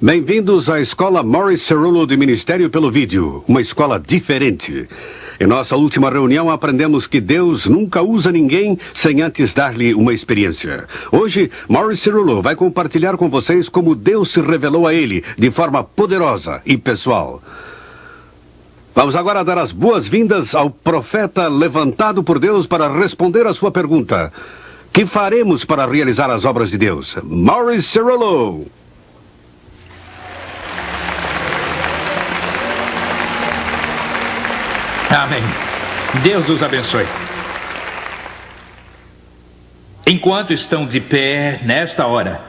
Bem-vindos à escola Morris Cerullo de Ministério pelo Vídeo, uma escola diferente. Em nossa última reunião aprendemos que Deus nunca usa ninguém sem antes dar-lhe uma experiência. Hoje, Morris Cerullo vai compartilhar com vocês como Deus se revelou a ele de forma poderosa e pessoal. Vamos agora dar as boas-vindas ao profeta levantado por Deus para responder a sua pergunta. Que faremos para realizar as obras de Deus? Morris Cerullo. Amém. Deus os abençoe. Enquanto estão de pé nesta hora,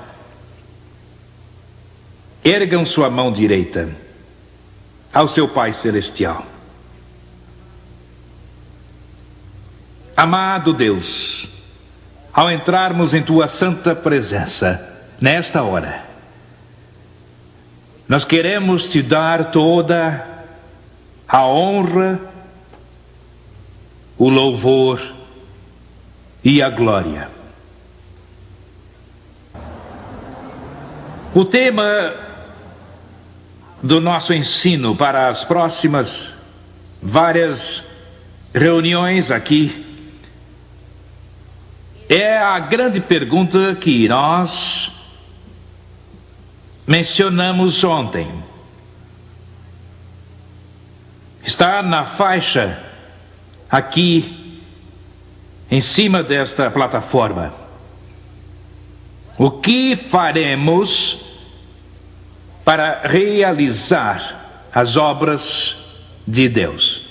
ergam sua mão direita ao seu Pai Celestial. Amado Deus, ao entrarmos em tua santa presença nesta hora, nós queremos te dar toda a honra, o louvor e a glória. O tema do nosso ensino para as próximas várias reuniões aqui é a grande pergunta que nós mencionamos ontem. Está na faixa aqui em cima desta plataforma. O que faremos para realizar as obras de Deus?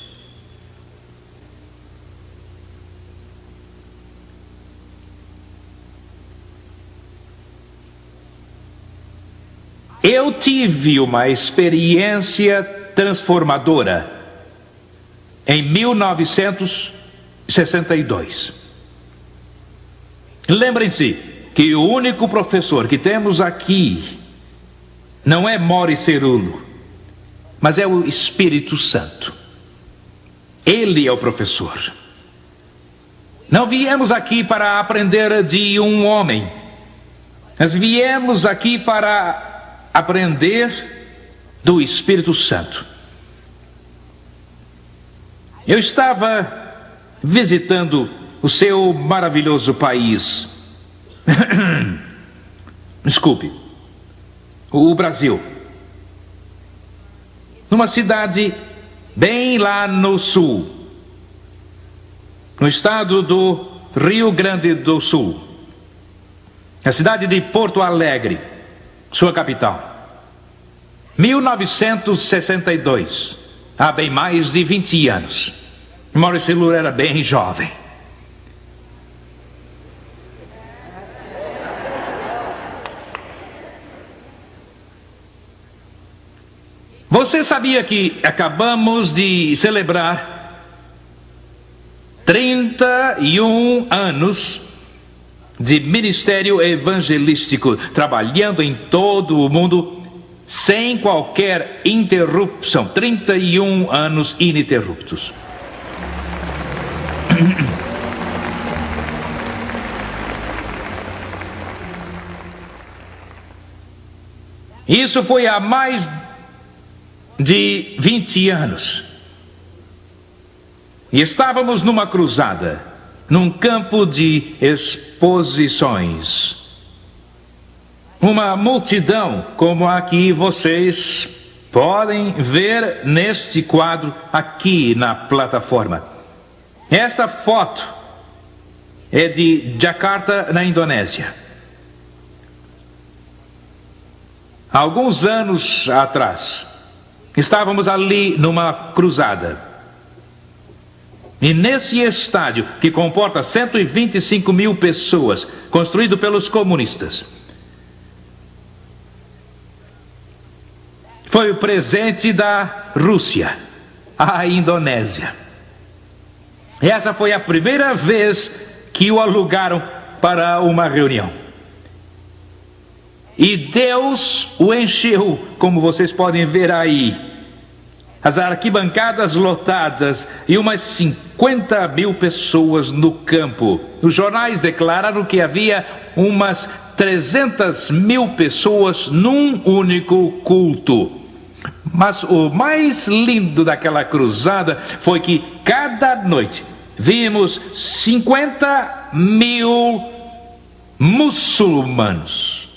Eu tive uma experiência transformadora em 1962. Lembrem-se que o único professor que temos aqui não é Morris Cerullo, mas é o Espírito Santo. Ele é o professor. Não viemos aqui para aprender de um homem. Nós viemos aqui para aprender do Espírito Santo. Eu estava visitando o seu maravilhoso país. Desculpe. O Brasil. Numa cidade bem lá no sul. No estado do Rio Grande do Sul. A cidade de Porto Alegre, sua capital. 1962. Há bem mais de 20 anos. Morris Cerullo era bem jovem. Você sabia que acabamos de celebrar 31 anos de ministério evangelístico, trabalhando em todo o mundo sem qualquer interrupção. 31 anos ininterruptos. Isso foi há mais de 20 anos. E estávamos numa cruzada, num campo de exposições. Uma multidão como a que vocês podem ver neste quadro aqui na plataforma. Esta foto é de Jakarta, na Indonésia. Há alguns anos atrás, estávamos ali numa cruzada. E nesse estádio, que comporta 125 mil pessoas, construído pelos comunistas, foi o presente da Rússia à Indonésia. Essa foi a primeira vez que o alugaram para uma reunião. E Deus o encheu, como vocês podem ver aí. As arquibancadas lotadas e umas 50 mil pessoas no campo. Os jornais declararam que havia umas 300.000 pessoas num único culto. Mas o mais lindo daquela cruzada foi que cada noite vimos 50.000 muçulmanos,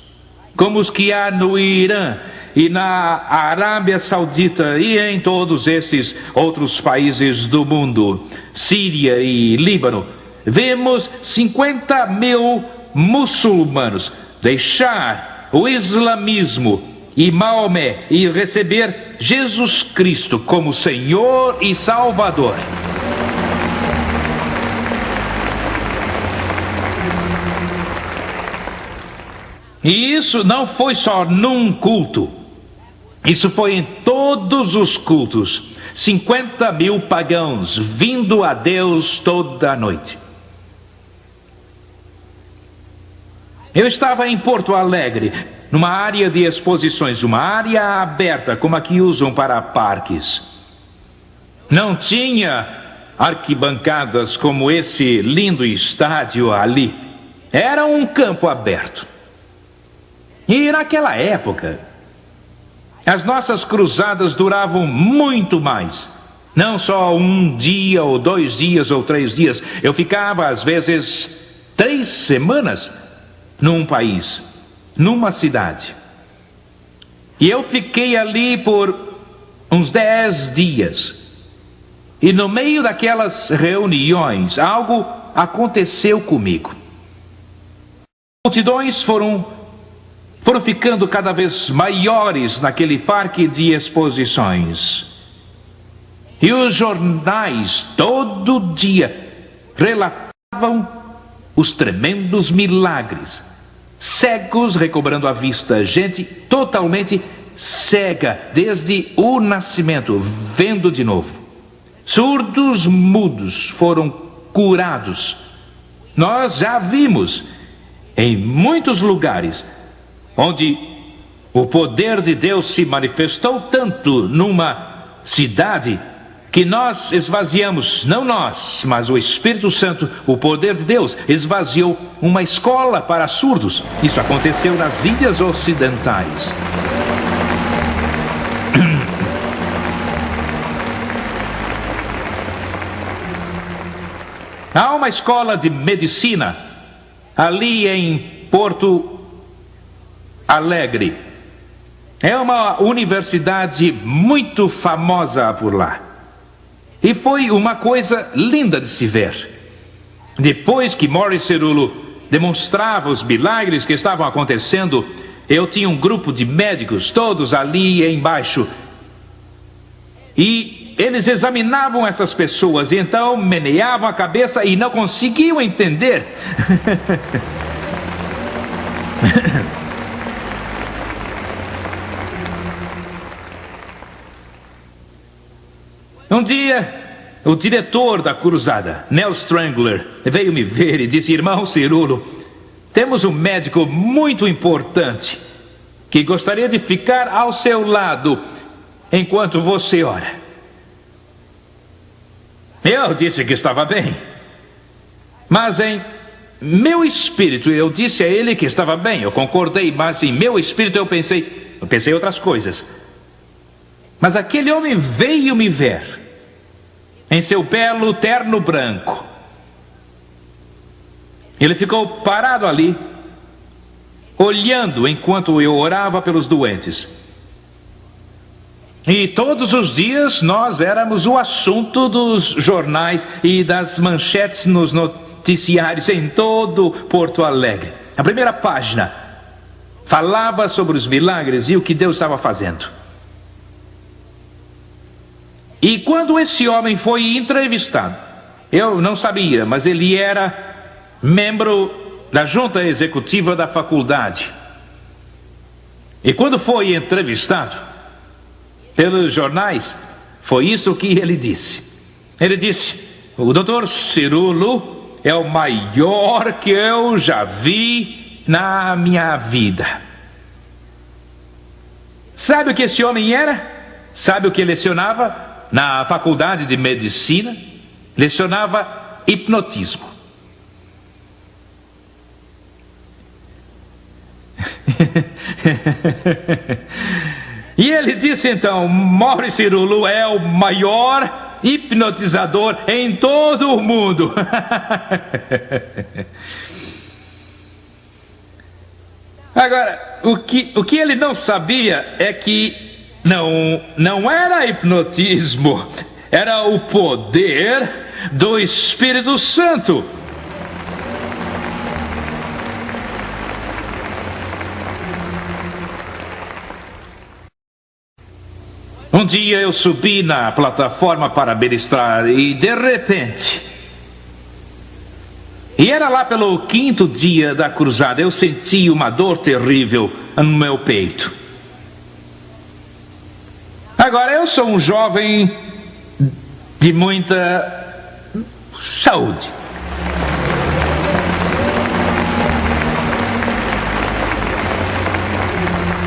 como os que há no Irã e na Arábia Saudita e em todos esses outros países do mundo, Síria e Líbano. Vimos 50.000 muçulmanos deixar o islamismo e Maomé e receber Jesus Cristo como Senhor e Salvador. E isso não foi só num culto. Isso foi em todos os cultos. 50.000 pagãos vindo a Deus toda a noite. Eu estava em Porto Alegre, numa área de exposições, uma área aberta, como a que usam para parques. Não tinha arquibancadas como esse lindo estádio ali. Era um campo aberto. E naquela época, as nossas cruzadas duravam muito mais. Não só um dia, ou 2 dias, ou 3 dias. Eu ficava, às vezes, 3 semanas num país, numa cidade. E eu fiquei ali por uns 10 dias. E no meio daquelas reuniões, algo aconteceu comigo. Multidões foram ficando cada vez maiores naquele parque de exposições. E os jornais, todo dia, relatavam os tremendos milagres. Cegos recobrando a vista, gente totalmente cega desde o nascimento, vendo de novo. Surdos mudos foram curados. Nós já vimos em muitos lugares onde o poder de Deus se manifestou tanto numa cidade que nós esvaziamos, não nós, mas o Espírito Santo, o poder de Deus, esvaziou uma escola para surdos. Isso aconteceu nas Índias Ocidentais. Há uma escola de medicina ali em Porto Alegre. É uma universidade muito famosa por lá. E foi uma coisa linda de se ver. Depois que Morris Cerullo demonstrava os milagres que estavam acontecendo, eu tinha um grupo de médicos, todos ali embaixo. E eles examinavam essas pessoas, e então meneavam a cabeça e não conseguiam entender. Um dia, o diretor da cruzada, Nell Strangler, veio me ver e disse: irmão Cerullo, temos um médico muito importante que gostaria de ficar ao seu lado enquanto você ora. Eu disse que estava bem, mas em meu espírito eu disse a ele que estava bem. Eu concordei, mas em meu espírito eu pensei outras coisas. Mas aquele homem veio me ver em seu belo terno branco. Ele ficou parado ali, olhando enquanto eu orava pelos doentes. E todos os dias nós éramos o assunto dos jornais e das manchetes nos noticiários em todo Porto Alegre. A primeira página falava sobre os milagres e o que Deus estava fazendo. E quando esse homem foi entrevistado, eu não sabia, mas ele era membro da junta executiva da faculdade. E quando foi entrevistado pelos jornais, foi isso que ele disse. Ele disse: o Dr. Cerullo é o maior que eu já vi na minha vida. Sabe o que esse homem era? Sabe o que lecionava na faculdade de medicina? Lecionava hipnotismo. E ele disse então: Maurice Cerullo é o maior hipnotizador em todo o mundo. Agora, o que ele não sabia é que não era hipnotismo, era o poder do Espírito Santo. Um dia eu subi na plataforma para ministrar e de repente, e era lá pelo 5º dia da cruzada, eu senti uma dor terrível no meu peito. Agora, eu sou um jovem de muita saúde.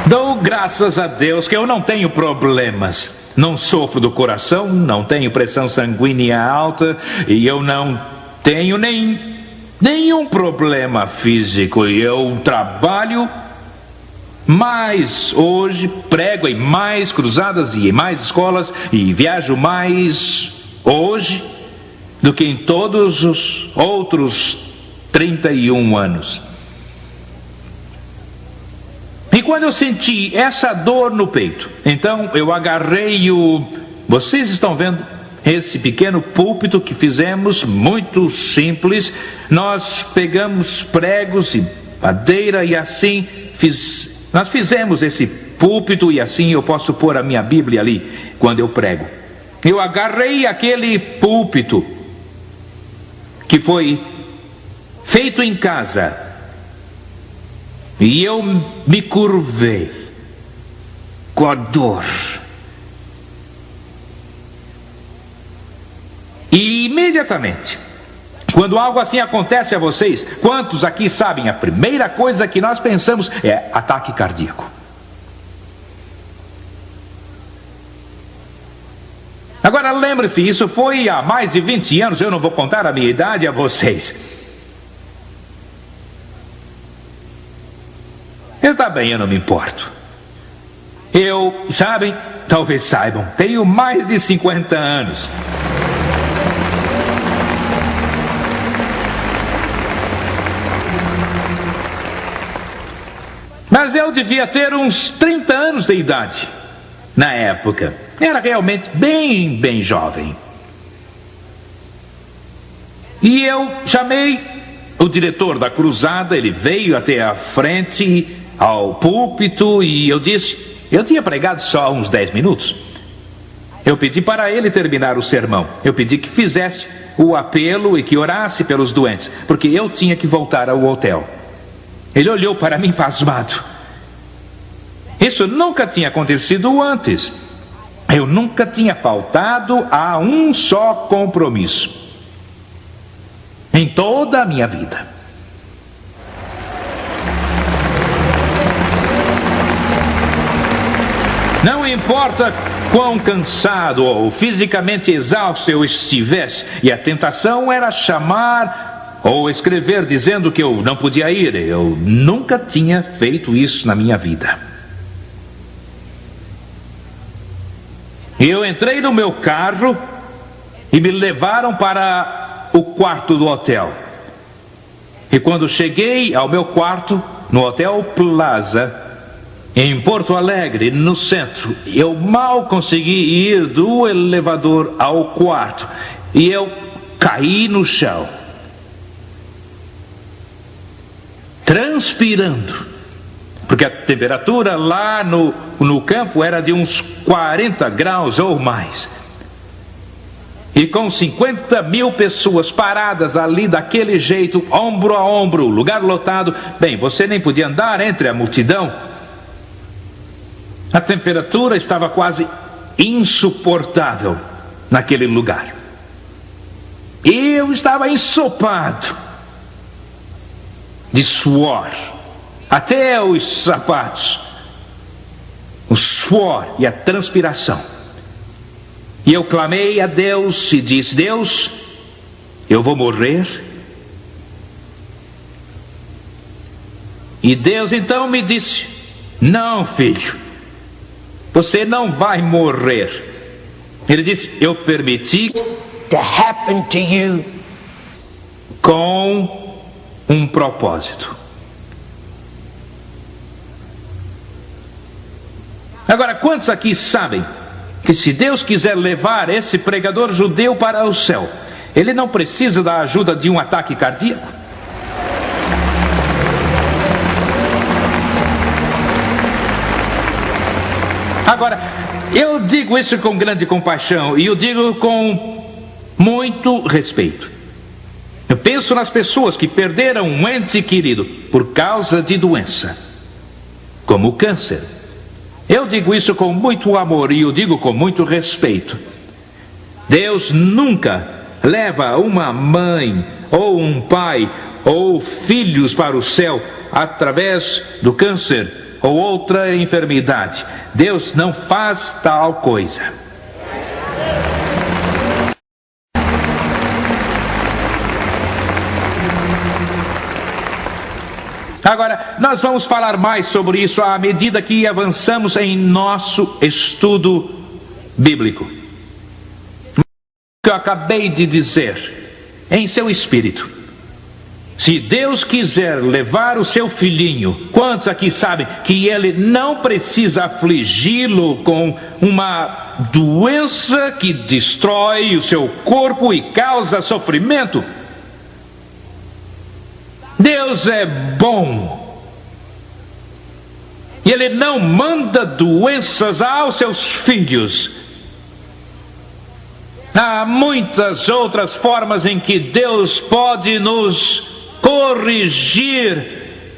Dou graças a Deus que eu não tenho problemas. Não sofro do coração, não tenho pressão sanguínea alta e eu não tenho nenhum problema físico. E eu trabalho mais hoje, prego em mais cruzadas e em mais escolas e viajo mais hoje do que em todos os outros 31 anos. E quando eu senti essa dor no peito, então eu agarrei vocês estão vendo esse pequeno púlpito que fizemos, muito simples. Nós pegamos pregos e madeira e assim nós fizemos esse púlpito e assim eu posso pôr a minha Bíblia ali quando eu prego. Eu agarrei aquele púlpito que foi feito em casa e eu me curvei com a dor. E imediatamente, quando algo assim acontece a vocês, quantos aqui sabem, a primeira coisa que nós pensamos é ataque cardíaco. Agora lembre-se, isso foi há mais de 20 anos, eu não vou contar a minha idade a vocês. Está bem, eu não me importo. Eu, sabem, talvez saibam, tenho mais de 50 anos. Mas eu devia ter uns 30 anos de idade na época. Era realmente bem jovem. E eu chamei o diretor da cruzada, ele veio até a frente ao púlpito e eu disse, eu tinha pregado só uns 10 minutos. Eu pedi para ele terminar o sermão. Eu pedi que fizesse o apelo e que orasse pelos doentes, porque eu tinha que voltar ao hotel. Ele olhou para mim pasmado. Isso nunca tinha acontecido antes. Eu nunca tinha faltado a um só compromisso em toda a minha vida. Não importa quão cansado ou fisicamente exausto eu estivesse, e a tentação era chamar ou escrever dizendo que eu não podia ir. Eu nunca tinha feito isso na minha vida. Eu entrei no meu carro e me levaram para o quarto do hotel. E quando cheguei ao meu quarto, no Hotel Plaza, em Porto Alegre, no centro, eu mal consegui ir do elevador ao quarto e eu caí no chão, transpirando, porque a temperatura lá no campo era de uns 40 graus ou mais. E com 50 mil pessoas paradas ali daquele jeito, ombro a ombro, lugar lotado, bem, você nem podia andar entre a multidão. A temperatura estava quase insuportável naquele lugar. E eu estava ensopado de suor, até os sapatos, o suor e a transpiração. E eu clamei a Deus e disse: Deus, eu vou morrer. E Deus então me disse: não, filho, você não vai morrer. Ele disse: eu permiti to happen to you com um propósito. Agora, quantos aqui sabem que se Deus quiser levar esse pregador judeu para o céu, ele não precisa da ajuda de um ataque cardíaco? Agora, eu digo isso com grande compaixão e eu digo com muito respeito. Eu penso nas pessoas que perderam um ente querido por causa de doença, como o câncer. Eu digo isso com muito amor e eu digo com muito respeito. Deus nunca leva uma mãe ou um pai ou filhos para o céu através do câncer ou outra enfermidade. Deus não faz tal coisa. Agora, nós vamos falar mais sobre isso à medida que avançamos em nosso estudo bíblico. O que eu acabei de dizer, em seu espírito. Se Deus quiser levar o seu filhinho, quantos aqui sabem que ele não precisa afligi-lo com uma doença que destrói o seu corpo e causa sofrimento? Deus é bom. E Ele não manda doenças aos seus filhos. Há muitas outras formas em que Deus pode nos corrigir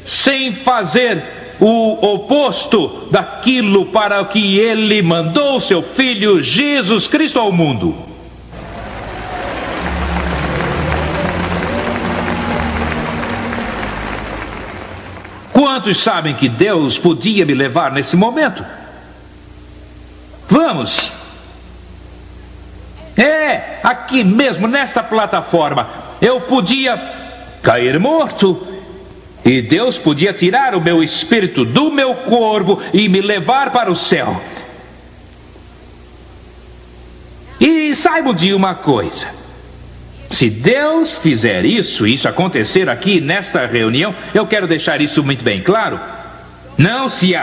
sem fazer o oposto daquilo para o que Ele mandou o seu Filho Jesus Cristo ao mundo. Quantos sabem que Deus podia me levar nesse momento? Vamos! Aqui mesmo, nesta plataforma, eu podia cair morto, e Deus podia tirar o meu espírito do meu corpo e me levar para o céu. E saibam de uma coisa: se Deus fizer isso acontecer aqui nesta reunião, eu quero deixar isso muito bem claro. Não se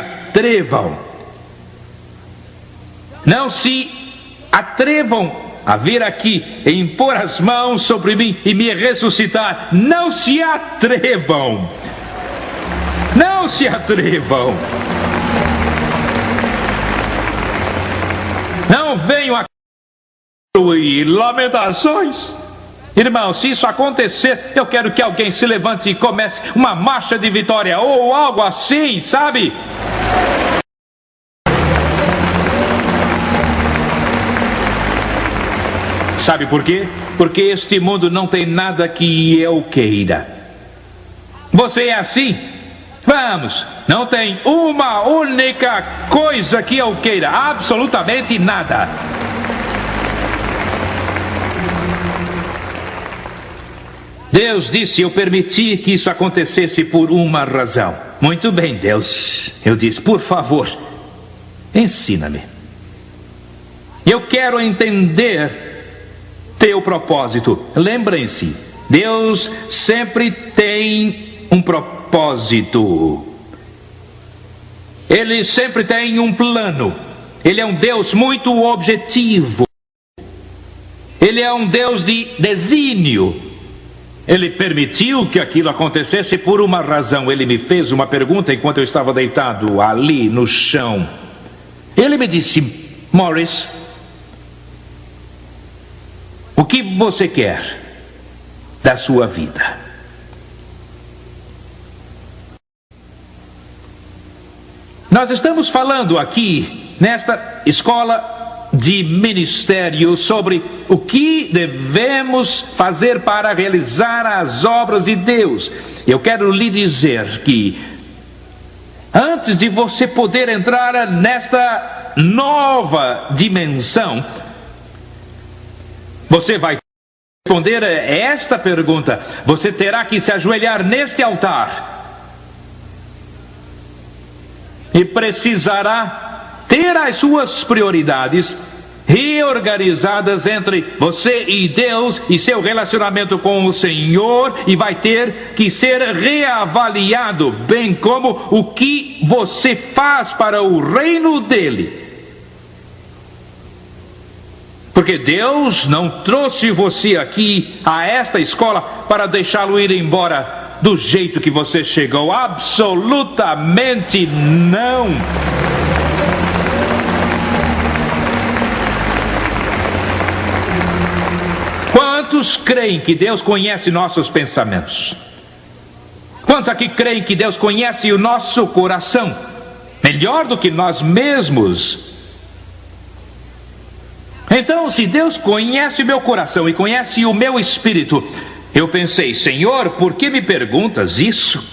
atrevam a vir aqui e impor as mãos sobre mim e me ressuscitar. Não se atrevam. Não se atrevam. Não venham a e lamentações. Irmão, se isso acontecer, eu quero que alguém se levante e comece uma marcha de vitória ou algo assim, sabe? Sabe por quê? Porque este mundo não tem nada que eu queira. Você é assim? Vamos, não tem uma única coisa que eu queira, absolutamente nada. Deus disse: eu permiti que isso acontecesse por uma razão. Muito bem, Deus. Eu disse: por favor, ensina-me. Eu quero entender teu propósito. Lembrem-se, Deus sempre tem um propósito. Ele sempre tem um plano. Ele é um Deus muito objetivo. Ele é um Deus de desígnio. Ele permitiu que aquilo acontecesse por uma razão. Ele me fez uma pergunta enquanto eu estava deitado ali no chão. Ele me disse: Morris, o que você quer da sua vida? Nós estamos falando aqui nesta escola de ministério sobre o que devemos fazer para realizar as obras de Deus. Eu quero lhe dizer que antes de você poder entrar nesta nova dimensão, você vai responder a esta pergunta. Você terá que se ajoelhar neste altar e precisará ter as suas prioridades reorganizadas entre você e Deus e seu relacionamento com o Senhor, e vai ter que ser reavaliado, bem como o que você faz para o reino dele. Porque Deus não trouxe você aqui a esta escola para deixá-lo ir embora do jeito que você chegou. Absolutamente não. Quantos creem que Deus conhece nossos pensamentos? Quantos aqui creem que Deus conhece o nosso coração melhor do que nós mesmos? Então, se Deus conhece o meu coração e conhece o meu espírito, eu pensei: Senhor, por que me perguntas isso?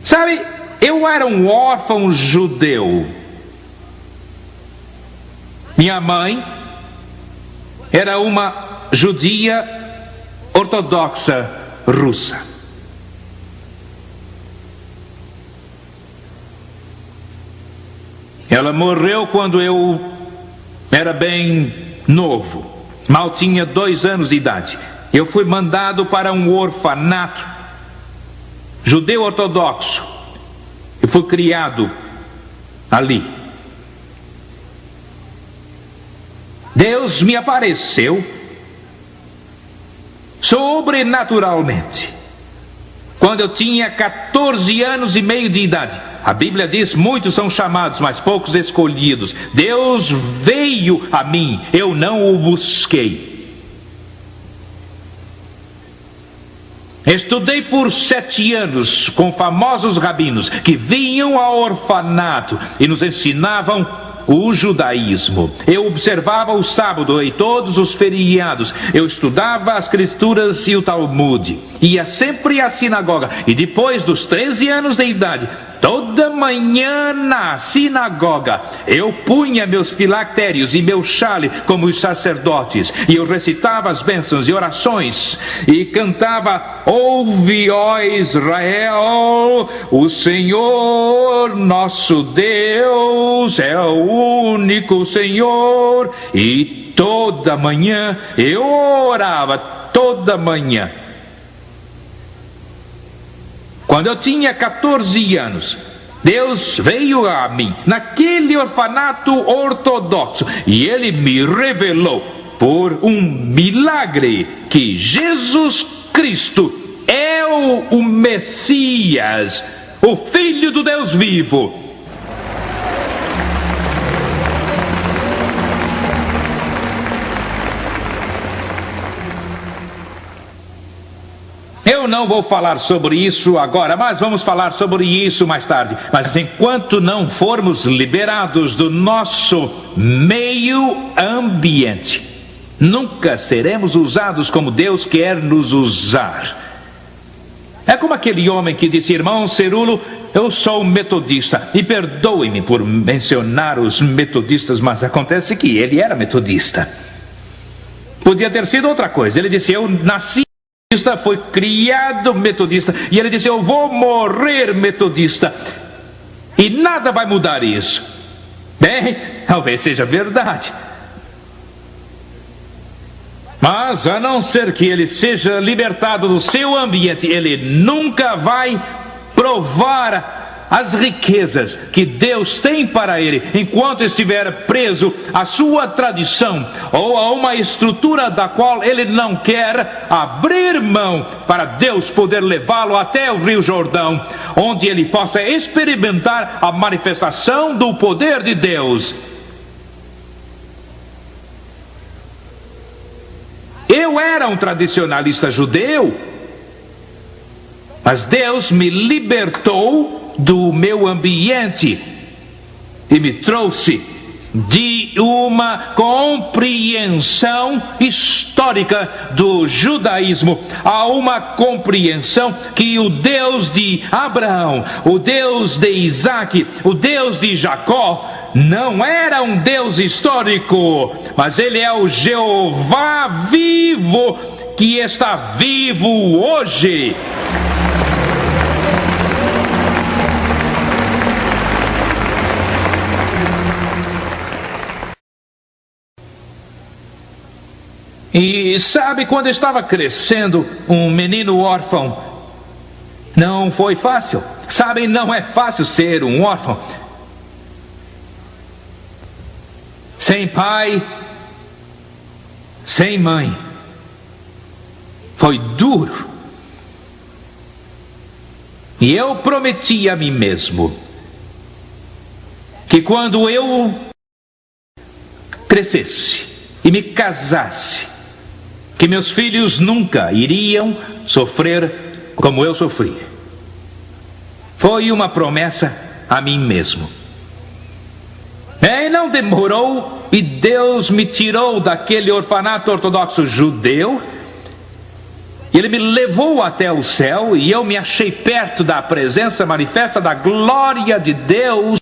Sabe, eu era um órfão judeu. Minha mãe era uma judia ortodoxa russa. Ela morreu quando eu era bem novo, mal tinha 2 anos de idade. Eu fui mandado para um orfanato judeu ortodoxo e fui criado ali. Deus me apareceu sobrenaturalmente quando eu tinha 14 anos e meio de idade. A Bíblia diz: muitos são chamados, mas poucos escolhidos. Deus veio a mim, eu não o busquei. Estudei por 7 anos com famosos rabinos que vinham ao orfanato e nos ensinavam o judaísmo. Eu observava o sábado e todos os feriados. Eu estudava as escrituras e o Talmud. Ia sempre à sinagoga. E depois dos 13 anos de idade, toda manhã na sinagoga, eu punha meus filactérios e meu chale como os sacerdotes. E eu recitava as bênçãos e orações. E cantava: ouve, ó Israel, o Senhor nosso Deus é o único Senhor. E toda manhã eu orava, toda manhã. Quando eu tinha 14 anos, Deus veio a mim naquele orfanato ortodoxo e Ele me revelou por um milagre que Jesus Cristo é o Messias, o Filho do Deus vivo. Eu não vou falar sobre isso agora, mas vamos falar sobre isso mais tarde. Mas enquanto não formos liberados do nosso meio ambiente, nunca seremos usados como Deus quer nos usar. É como aquele homem que disse: irmão Cerulo, eu sou metodista. E perdoe-me por mencionar os metodistas, mas acontece que ele era metodista. Podia ter sido outra coisa. Ele disse: eu nasci metodista, foi criado metodista. E ele disse: eu vou morrer metodista. E nada vai mudar isso. Bem, talvez seja verdade. Mas a não ser que ele seja libertado do seu ambiente, ele nunca vai provar as riquezas que Deus tem para ele, enquanto estiver preso à sua tradição ou a uma estrutura da qual ele não quer abrir mão, para Deus poder levá-lo até o Rio Jordão, onde ele possa experimentar a manifestação do poder de Deus. Eu era um tradicionalista judeu, mas Deus me libertou do meu ambiente e me trouxe de uma compreensão histórica do judaísmo a uma compreensão que o Deus de Abraão, o Deus de Isaac, o Deus de Jacó não era um Deus histórico, mas ele é o Jeová vivo, que está vivo hoje. E sabe, quando eu estava crescendo, um menino órfão, não foi fácil. Sabem, não é fácil ser um órfão. Sem pai, sem mãe. Foi duro. E eu prometi a mim mesmo que quando eu crescesse e me casasse, que meus filhos nunca iriam sofrer como eu sofri. Foi uma promessa a mim mesmo. E não demorou, e Deus me tirou daquele orfanato ortodoxo judeu. Ele me levou até o céu, e eu me achei perto da presença manifesta da glória de Deus.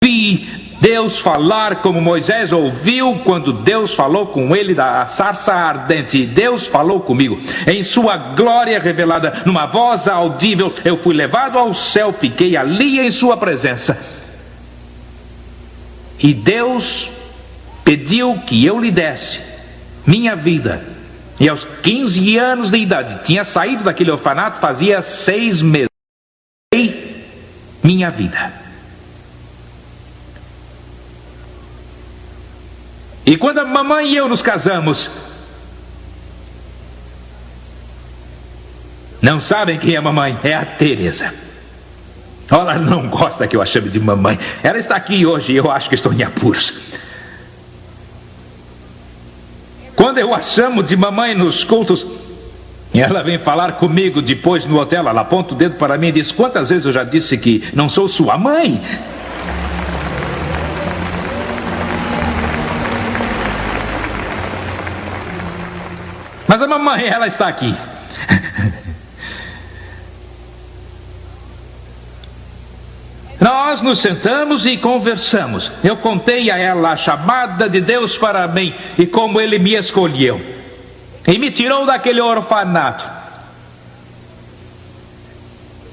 Vi Deus falar como Moisés ouviu quando Deus falou com ele da sarça ardente. Deus falou comigo em sua glória revelada, numa voz audível. Eu fui levado ao céu, fiquei ali em sua presença. E Deus pediu que eu lhe desse minha vida. E aos 15 anos de idade, tinha saído daquele orfanato fazia 6 meses. Dei minha vida. E quando a mamãe e eu nos casamos, não sabem quem é a mamãe? É a Teresa. Ela não gosta que eu a chame de mamãe. Ela está aqui hoje e eu acho que estou em apuros. Quando eu a chamo de mamãe nos cultos, ela vem falar comigo depois no hotel. Ela aponta o dedo para mim e diz: quantas vezes eu já disse que não sou sua mãe? Mas a mamãe, ela está aqui. Nós nos sentamos e conversamos. Eu contei a ela a chamada de Deus para mim e como Ele me escolheu e me tirou daquele orfanato.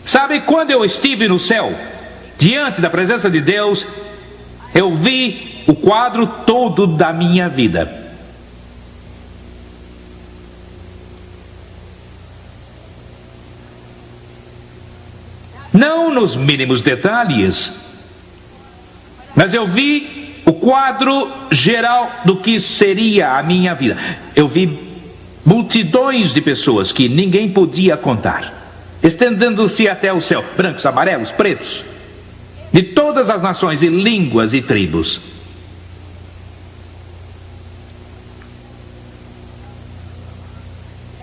Sabe, quando eu estive no céu, diante da presença de Deus, eu vi o quadro todo da minha vida. Não nos mínimos detalhes, mas eu vi o quadro geral do que seria a minha vida. Eu vi multidões de pessoas que ninguém podia contar, estendendo-se até o céu, brancos, amarelos, pretos, de todas as nações e línguas e tribos.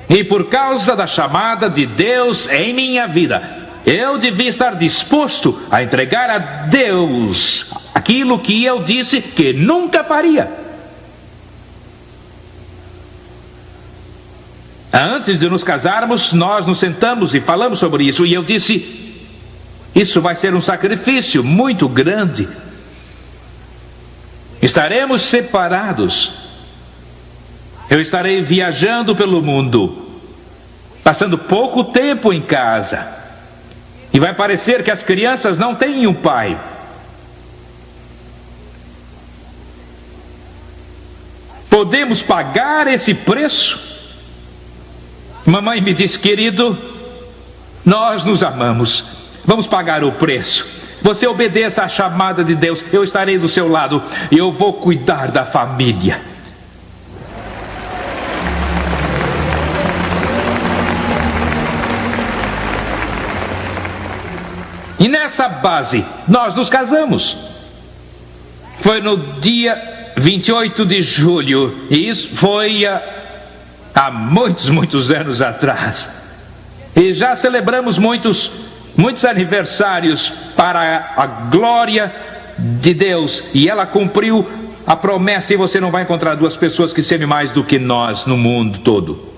E por causa da chamada de Deus em minha vida, eu devia estar disposto a entregar a Deus aquilo que eu disse que nunca faria. Antes de nos casarmos, nós nos sentamos e falamos sobre isso. E eu disse: isso vai ser um sacrifício muito grande. Estaremos separados. Eu estarei viajando pelo mundo, passando pouco tempo em casa. E vai parecer que as crianças não têm um pai. Podemos pagar esse preço? Mamãe me disse: querido, nós nos amamos. Vamos pagar o preço. Você obedeça à chamada de Deus. Eu estarei do seu lado. E eu vou cuidar da família. E nessa base, nós nos casamos. Foi no dia 28 de julho. E isso foi há muitos anos atrás. E já celebramos muitos aniversários para a glória de Deus. E ela cumpriu a promessa. E você não vai encontrar duas pessoas que se amem mais do que nós no mundo todo.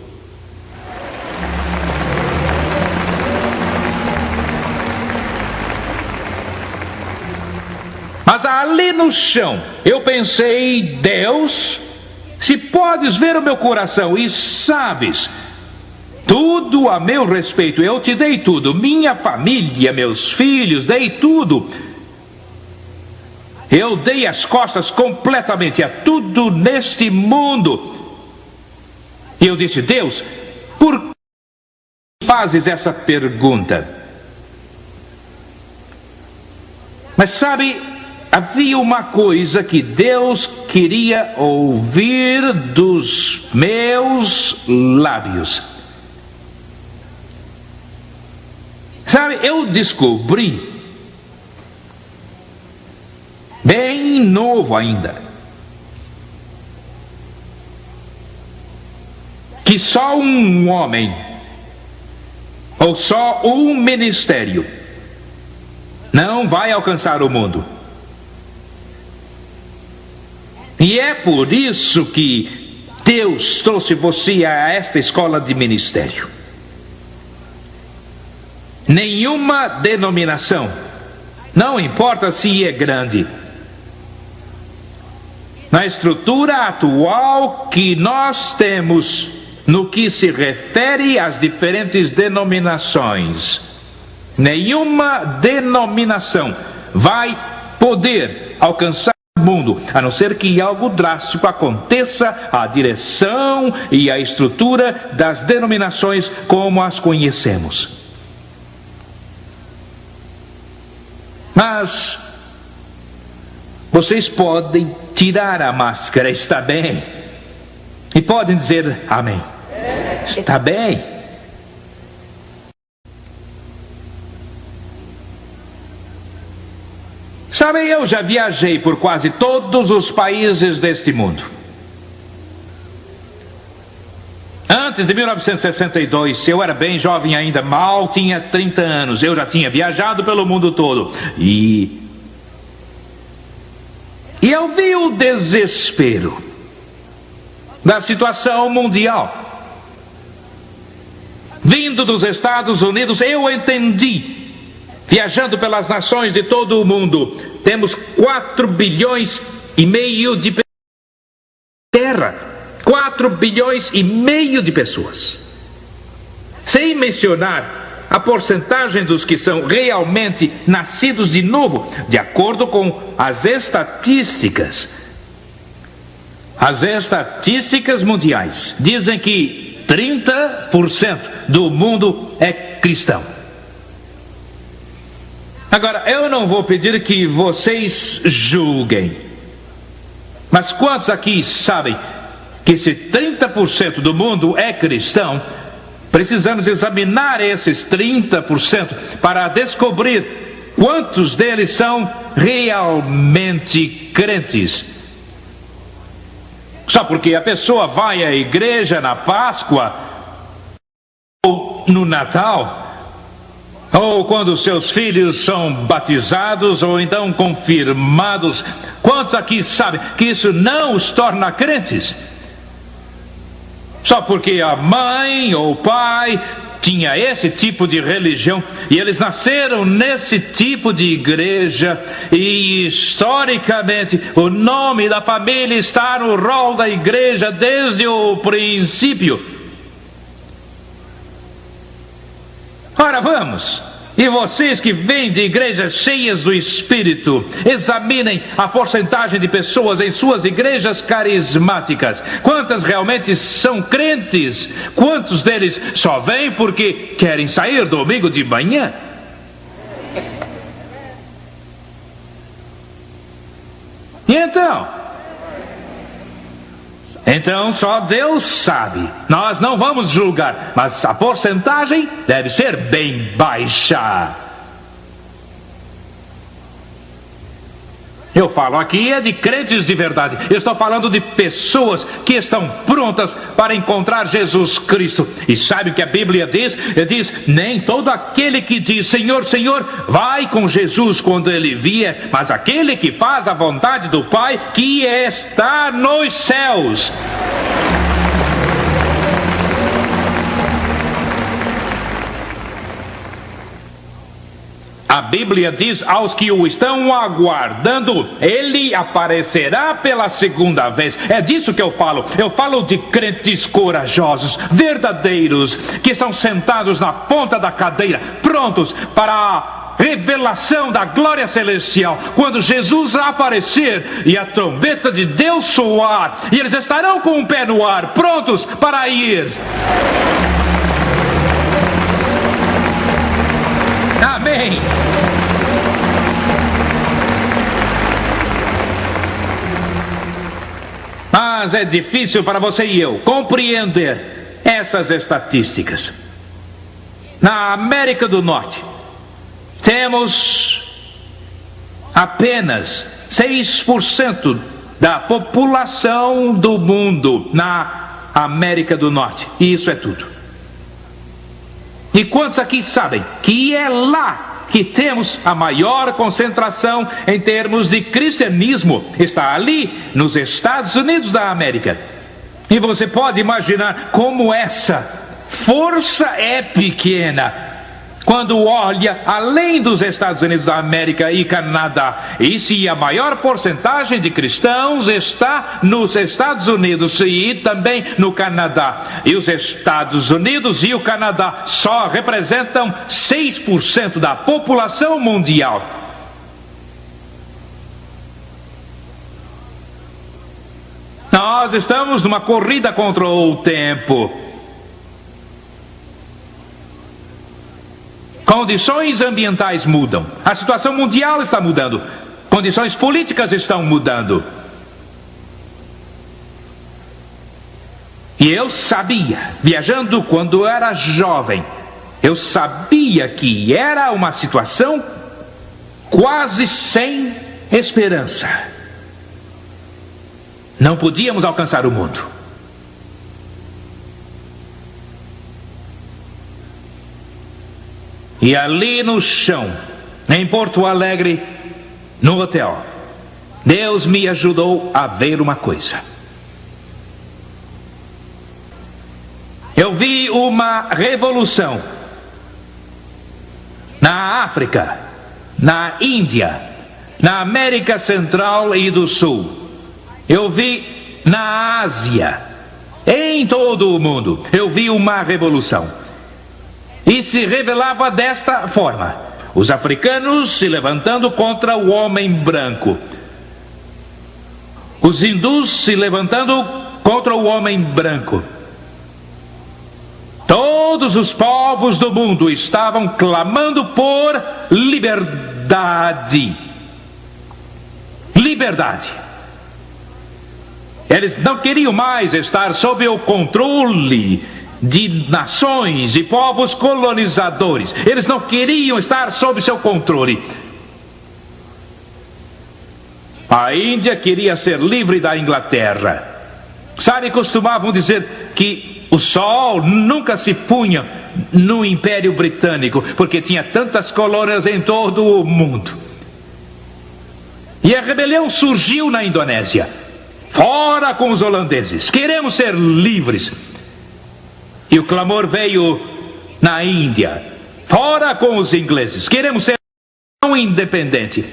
Mas ali no chão, eu pensei: Deus, se podes ver o meu coração e sabes tudo a meu respeito, eu te dei tudo, minha família, meus filhos, dei tudo. Eu dei as costas completamente a tudo neste mundo. E eu disse: Deus, por que fazes essa pergunta? Mas sabe, havia uma coisa que Deus queria ouvir dos meus lábios. Sabe, eu descobri, bem novo ainda, que só um homem, ou só um ministério, não vai alcançar o mundo. E é por isso que Deus trouxe você a esta escola de ministério. Nenhuma denominação, não importa se é grande, na estrutura atual que nós temos no que se refere às diferentes denominações, nenhuma denominação vai poder alcançar o mundo, a não ser que algo drástico aconteça à direção e à estrutura das denominações como as conhecemos. Mas vocês podem tirar a máscara, está bem? E podem dizer amém. Está bem? Sabe, eu já viajei por quase todos os países deste mundo. Antes de 1962, eu era bem jovem ainda, mal tinha 30 anos. Eu já tinha viajado pelo mundo todo. E eu vi o desespero da situação mundial. Vindo dos Estados Unidos, eu entendi. Viajando pelas nações de todo o mundo, temos 4 bilhões e meio de pessoas na Terra. 4 bilhões e meio de pessoas. Sem mencionar a porcentagem dos que são realmente nascidos de novo, de acordo com as estatísticas. As estatísticas mundiais dizem que 30% do mundo é cristão. Agora, eu não vou pedir que vocês julguem, mas quantos aqui sabem que se 30% do mundo é cristão, precisamos examinar esses 30% para descobrir quantos deles são realmente crentes. Só porque a pessoa vai à igreja na Páscoa, ou no Natal, ou quando seus filhos são batizados, ou então confirmados, quantos aqui sabem que isso não os torna crentes? Só porque a mãe ou o pai tinha esse tipo de religião e eles nasceram nesse tipo de igreja e historicamente o nome da família está no rol da igreja desde o princípio. Ora, vamos. E vocês que vêm de igrejas cheias do Espírito, examinem a porcentagem de pessoas em suas igrejas carismáticas. Quantas realmente são crentes? Quantos deles só vêm porque querem sair domingo de manhã? E então só Deus sabe. Nós não vamos julgar, mas a porcentagem deve ser bem baixa. Eu falo aqui é de crentes de verdade. Eu estou falando de pessoas que estão prontas para encontrar Jesus Cristo. E sabe o que a Bíblia diz? Ele diz, nem todo aquele que diz Senhor, Senhor, vai com Jesus quando ele vier, mas aquele que faz a vontade do Pai que está nos céus. A Bíblia diz aos que o estão aguardando, ele aparecerá pela segunda vez. É disso que eu falo. Eu falo de crentes corajosos, verdadeiros, que estão sentados na ponta da cadeira, prontos para revelação da glória celestial, quando Jesus aparecer e a trombeta de Deus soar, e eles estarão com um pé no ar, prontos para ir. Amém. Mas é difícil para você e eu compreender essas estatísticas. Na América do Norte, temos apenas 6% da população do mundo na América do Norte. E isso é tudo. E quantos aqui sabem que é lá que temos a maior concentração em termos de cristianismo? Está ali nos Estados Unidos da América. E você pode imaginar como essa força é pequena quando olha além dos Estados Unidos da América e Canadá. E se a maior porcentagem de cristãos está nos Estados Unidos e também no Canadá, e os Estados Unidos e o Canadá só representam 6% da população mundial. Nós estamos numa corrida contra o tempo. Condições ambientais mudam. A situação mundial está mudando. Condições políticas estão mudando. E eu sabia, viajando quando era jovem, eu sabia que era uma situação quase sem esperança. Não podíamos alcançar o mundo. E ali no chão, em Porto Alegre, no hotel, Deus me ajudou a ver uma coisa. Eu vi uma revolução na África, na Índia, na América Central e do Sul. Eu vi na Ásia, em todo o mundo, eu vi uma revolução. E se revelava desta forma: os africanos se levantando contra o homem branco, os hindus se levantando contra o homem branco. Todos os povos do mundo estavam clamando por liberdade. Liberdade. Eles não queriam mais estar sob o controle de nações e povos colonizadores. Eles não queriam estar sob seu controle. A Índia queria ser livre da Inglaterra. Sabe, costumavam dizer que o sol nunca se punha no Império Britânico, porque tinha tantas colônias em todo o mundo. E a rebelião surgiu na Indonésia. Fora com os holandeses, queremos ser livres. E o clamor veio na Índia. Fora com os ingleses, queremos ser independente.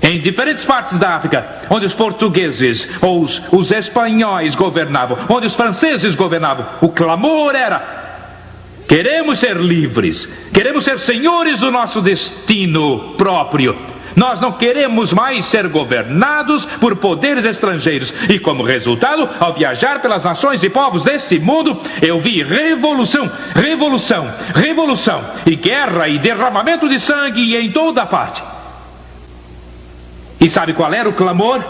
Em diferentes partes da África, onde os portugueses ou os espanhóis governavam, onde os franceses governavam, o clamor era: queremos ser livres, queremos ser senhores do nosso destino próprio. Nós não queremos mais ser governados por poderes estrangeiros. E como resultado, ao viajar pelas nações e povos deste mundo, eu vi revolução, revolução, revolução, e guerra e derramamento de sangue em toda parte. E sabe qual era o clamor?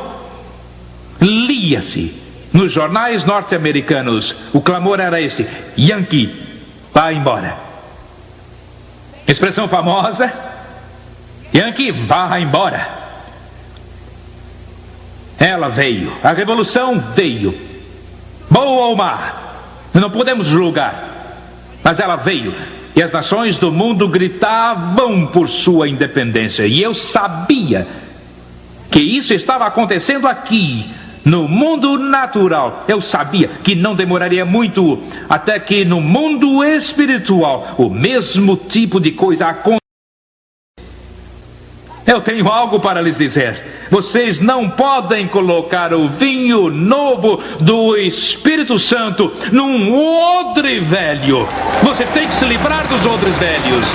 Lia-se nos jornais norte-americanos. O clamor era este: Yankee, vá embora. Expressão famosa: Yankee, vá embora. Ela veio, a revolução veio, boa ou má, não podemos julgar, mas ela veio. E as nações do mundo gritavam por sua independência. E eu sabia que isso estava acontecendo aqui, no mundo natural. Eu sabia que não demoraria muito até que no mundo espiritual o mesmo tipo de coisa acontecesse. Eu tenho algo para lhes dizer. Vocês não podem colocar o vinho novo do Espírito Santo num odre velho. Você tem que se livrar dos odres velhos.